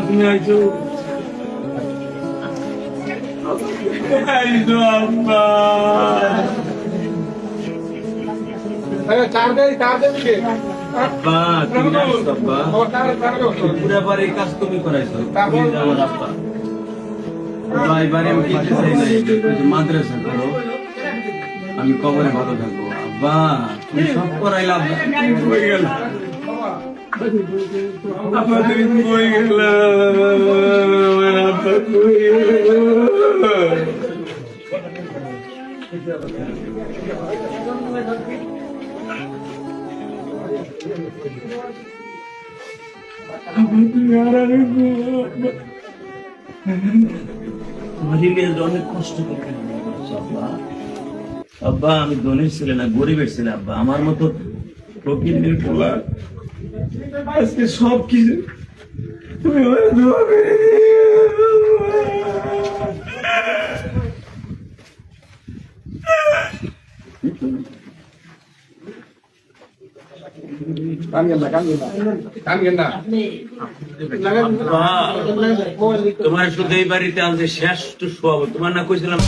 তুমি আইছো পুরা বাড়ির কাজ তুমি করাইছো আমার আব্বা এবারে আমি কিছু চাই নাই মাদ্রাসা করো আমি কবরে ভালো থাকবো আব্বা তুমি সব করাইলা হয়ে গেল আব্বা তুমি হয়ে গেল আমার আব্বা হয়ে অনেক কষ্ট করে আব্বা আমি ধনীর ছেলে না গরিবের ছেলে আব্বা আমার মতো প্রকৃতির পোলা আজকে সব কিছু তুমি তোমার শুধু এই বাড়িতে আনছে শেষ তো শোয়াবো তোমার না কইছিলাম